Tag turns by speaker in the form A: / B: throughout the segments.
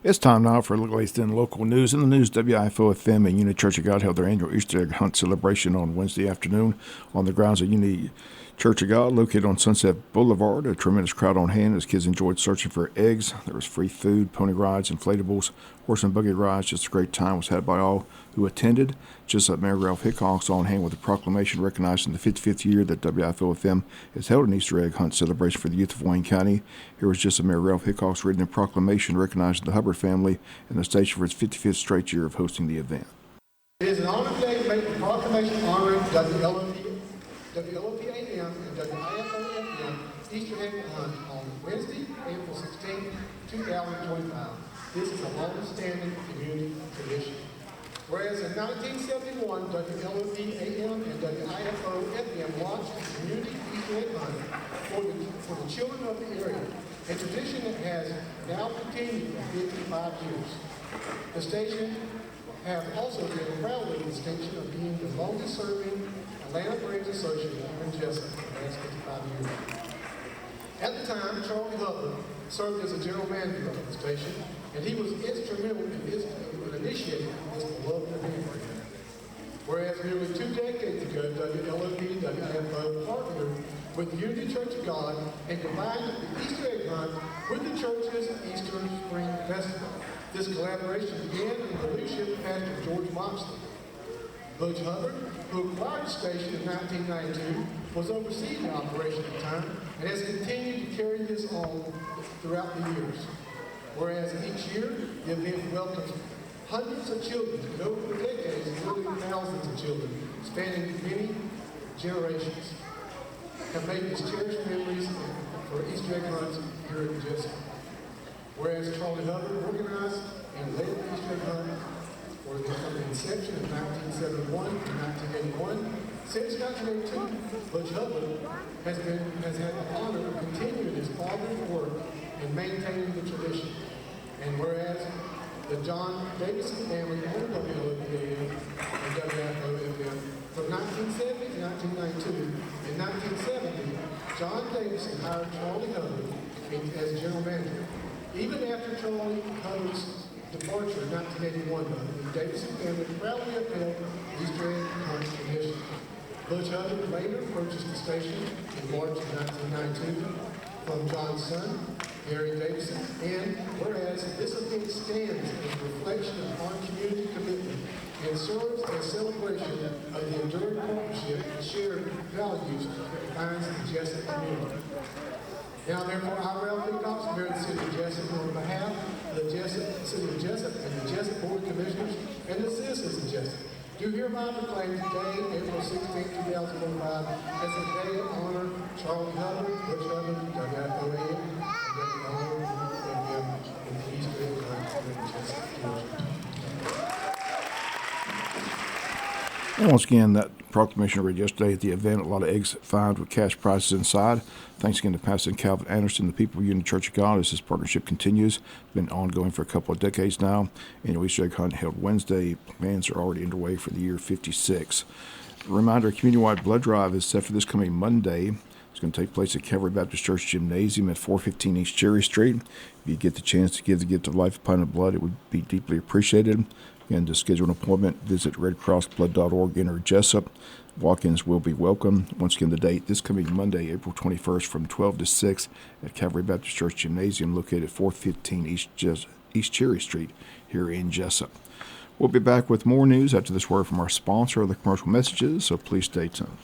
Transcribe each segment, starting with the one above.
A: It's time now for a look at in local news. In the news, WIFO FM and Unity Church of God held their annual Easter egg hunt celebration on Wednesday afternoon on the grounds of Unity Church of God, located on Sunset Boulevard. A tremendous crowd on hand as kids enjoyed searching for eggs. There was free food, pony rides, inflatables, horse and buggy rides. Just a great time was had by all who attended. Jesup Mayor Ralph Hickox on hand with a proclamation recognizing the 55th year that WIFO FM has held an Easter egg hunt celebration for the youth of Wayne County. Here was Jesup Mayor Ralph Hickox reading a proclamation recognizing the Hubbard family and the station for its 55th straight year of hosting the event.
B: It is an honor today to make the proclamation honoring WLOP AM and WIFO FM Easter egg hunt on Wednesday, April 16, 2025. This is a long-standing community tradition. Whereas in 1971, WLOP AM and WIFO FM launched the community Easter egg hunt for the children of the area, a tradition that has now continued for 55 years. The station has also been proud of the distinction of being the longest-serving Atlanta Braves associate here in Jesup for the last 55 years. At the time, Charlie Hubbard served as a general manager of the station, and he was instrumental in initiating this beloved event. Whereas nearly 2 decades ago, WLOP, WIFO partnered with the Unity Church of God and combined the Easter egg hunt with the church's Easter Spring Festival. This collaboration began in the leadership of Pastor George Moxley. Butch Hubbard, who acquired the station in 1992, was overseeing the operation at the time and has continued to carry this on throughout the years. Whereas each year, the event welcomes hundreds of children, and over the decades, including thousands of children, spanning many generations, have made these cherished memories for Easter egg hunts here at Jesup. Whereas Charlie Hubbard organized and led the Easter egg hunt from the inception in 1971 to 1981. Since 1982, Butch Hubbard has had the honor of continuing his father's work in maintaining the tradition. And whereas the John Davidson family owned WLOP AM and WIFO FM from 1970 to 1992, in 1970, John Davidson hired Charlie Hubbard as general manager. Even after Charlie Hubbard's departure in 1981, the Davidson family proudly upheld Easter egg hunt tradition. Butch Hubbard later purchased the station in March of 1992 from John's son, Gary Davidson, and whereas this event stands as a reflection of our community commitment and serves as a celebration of the enduring partnership and shared values that defines the Jesup community. Now, therefore, I, Ralph Hickox, Mayor of the City of Jesup, on behalf of the City of Jesup and the Jesup Board of Commissioners and the citizens of Jesup, do hereby proclaim today, April 16, 2025, as a day of honor Charlie Hubbard, Butch Hubbard, WIFO AM, and WIFO FM in the Easter egg hunt here in Jesup, Georgia.
A: And once again, that proclamation read yesterday at the event. A lot of eggs found with cash prizes inside. Thanks again to Pastor Calvin Anderson, the people of Unity Church of God, as this partnership continues. It's been ongoing for a couple of decades now. Annual Easter egg hunt held Wednesday. Plans are already underway for the year 56. A reminder, a community-wide blood drive is set for this coming Monday. It's going to take place at Calvary Baptist Church Gymnasium at 415 East Cherry Street. If you get the chance to give the gift of life, a pint of blood, it would be deeply appreciated. Again, to schedule an appointment, visit redcrossblood.org, enter Jesup. Walk-ins will be welcome. Once again, the date, this coming Monday, April 21st from 12 to 6 at Calvary Baptist Church Gymnasium, located at 415 East Cherry Street here in Jesup. We'll be back with more news after this word from our sponsor of the commercial messages, so please stay tuned.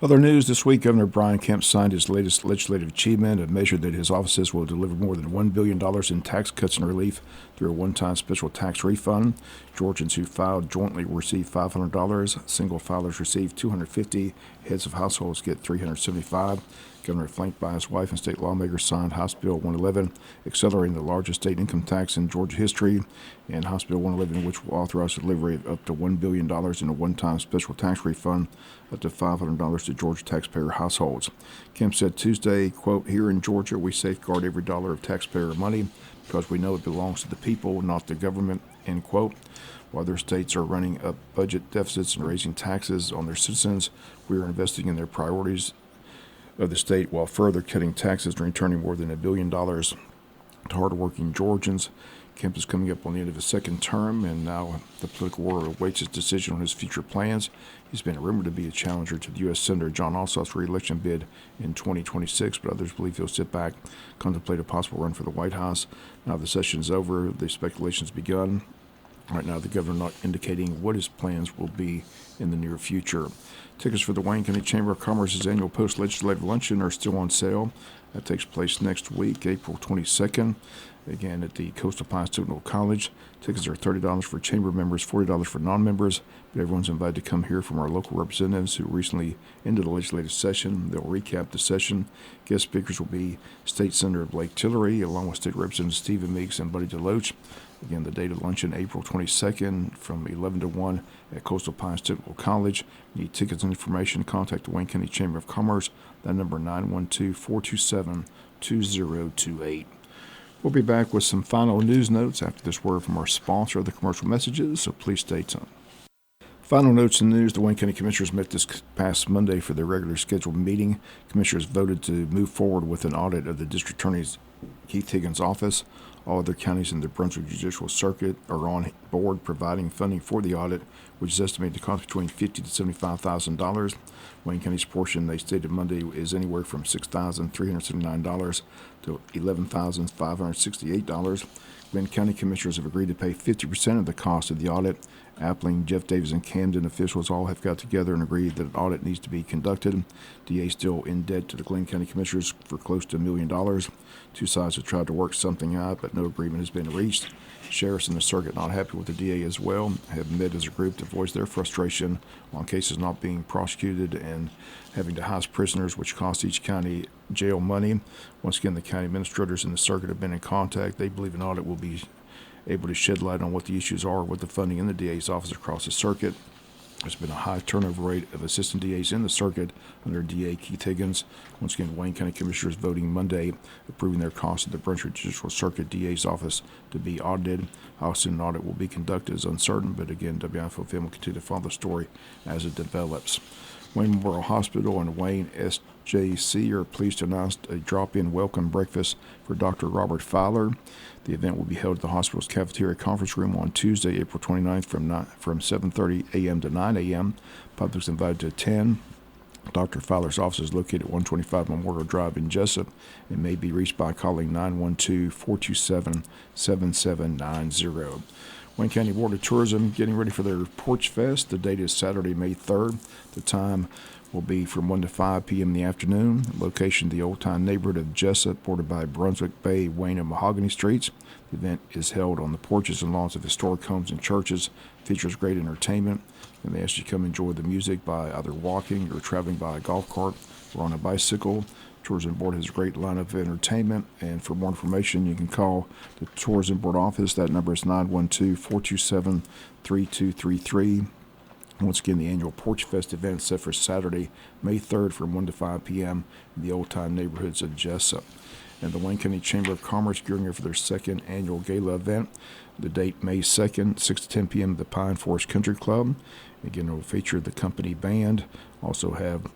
A: Other news this week, Governor Brian Kemp signed his latest legislative achievement, a measure that his offices will deliver more than $1 billion in tax cuts and relief through a one-time special tax refund. Georgians who filed jointly will receive $500. Single filers receive $250. Heads of households get $375. Governor, flanked by his wife and state lawmakers, signed House Bill 111, accelerating the largest state income tax in Georgia history, and House Bill 111, which will authorize the delivery of up to $1 billion in a one-time special tax refund, up to $500 to Georgia taxpayer households. Kemp said Tuesday, quote, "Here in Georgia, we safeguard every dollar of taxpayer money because we know it belongs to the people, not the government," end quote. While other states are running up budget deficits and raising taxes on their citizens, we are investing in their priorities of the state while further cutting taxes and returning more than $1 billion to hardworking Georgians. Kemp is coming up on the end of his second term, and now the political world awaits his decision on his future plans. He's been rumored to be a challenger to the U.S. Senator John Ossoff's re-election bid in 2026, but others believe he'll sit back, contemplate a possible run for the White House. Now the session is over, the speculation's begun. Right now, the governor not indicating what his plans will be in the near future. Tickets for the Wayne County Chamber of Commerce's annual post-legislative luncheon are still on sale. That takes place next week, April 22nd. Again, at the Coastal Pines Technical College. Tickets are $30 for chamber members, $40 for non-members, but everyone's invited to come hear from our local representatives who recently ended the legislative session. They'll recap the session. Guest speakers will be State Senator Blake Tillery, along with State Representatives Stephen Meeks and Buddy DeLoach. Again, the date of luncheon, April 22nd from 11 to 1 at Coastal Pines Technical College. Need tickets and information, contact the Wayne County Chamber of Commerce. That number 912-427-2028. We'll be back with some final news notes after this word from our sponsor of the commercial messages, so please stay tuned. Final notes in news. The Wayne County Commissioners met this past Monday for their regular scheduled meeting. Commissioners voted to move forward with an audit of the District Attorney's Keith Higgins' office. All other counties in the Brunswick Judicial Circuit are on board providing funding for the audit, which is estimated to cost between $50,000 to $75,000. Wayne County's portion, they stated Monday, is anywhere from $6,379 to $11,568. Glenn County Commissioners have agreed to pay 50% of the cost of the audit. Appling, Jeff Davis, and Camden officials all have got together and agreed that an audit needs to be conducted. DA still in debt to the Glenn County Commissioners for close to $1 million. Two sides have tried to work something out, but no agreement has been reached. Sheriffs in the circuit, not happy with the DA as well, have met as a group to voice their frustration on cases not being prosecuted and having to house prisoners, which costs each county jail money. Once again, the county administrators in the circuit have been in contact. They believe an audit will be able to shed light on what the issues are with the funding in the DA's office across the circuit. There's been a high turnover rate of assistant DAs in the circuit under DA Keith Higgins. Once again, Wayne County Commissioners voting Monday, approving their cost of the Brunswick Judicial Circuit DA's office to be audited. How soon an audit will be conducted is uncertain, but again, WIFO film will continue to follow the story as it develops. Wayne Memorial Hospital and Wayne SJC are pleased to announce a drop-in welcome breakfast for Dr. Robert Fowler. The event will be held at the hospital's cafeteria conference room on Tuesday, April 29th from 7:30 a.m. to 9 a.m. Public's invited to attend. Dr. Fowler's office is located at 125 Memorial Drive in Jesup and may be reached by calling 912-427-7790. Wayne County Board of Tourism getting ready for their Porch Fest. The date is Saturday, May 3rd. The time will be from 1 to 5 p.m. in the afternoon. Location, the Old Time neighborhood of Jesup, bordered by Brunswick Bay, Wayne, and Mahogany Streets. The event is held on the porches and lawns of historic homes and churches. Features great entertainment, and they ask you to come enjoy the music by either walking or traveling by a golf cart or on a bicycle. Tourism Board has a great lineup of entertainment, and for more information, you can call the Tourism Board office. That number is 912-427-3233. Once again, the annual Porch Fest event is set for Saturday, May 3rd from 1 to 5 p.m. in the Old Time neighborhoods of Jesup. And the Wayne County Chamber of Commerce gearing up for their second annual gala event. The date, May 2nd, 6 to 10 p.m. at the Pine Forest Country Club. Again, it will feature the company band. Also have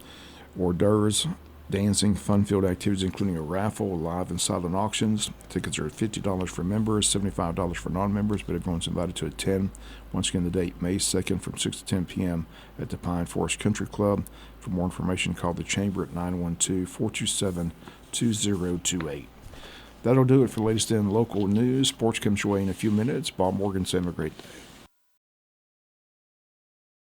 A: hors d'oeuvres, dancing, fun-filled activities, including a raffle, live and silent auctions. Tickets are $50 for members, $75 for non-members, but everyone's invited to attend. Once again, the date, May 2nd from 6 to 10 p.m. at the Pine Forest Country Club. For more information, call the Chamber at 912-427-2028. That'll do it for the latest in local news. Sports comes your way in a few minutes. Bob Morgan, have a great day.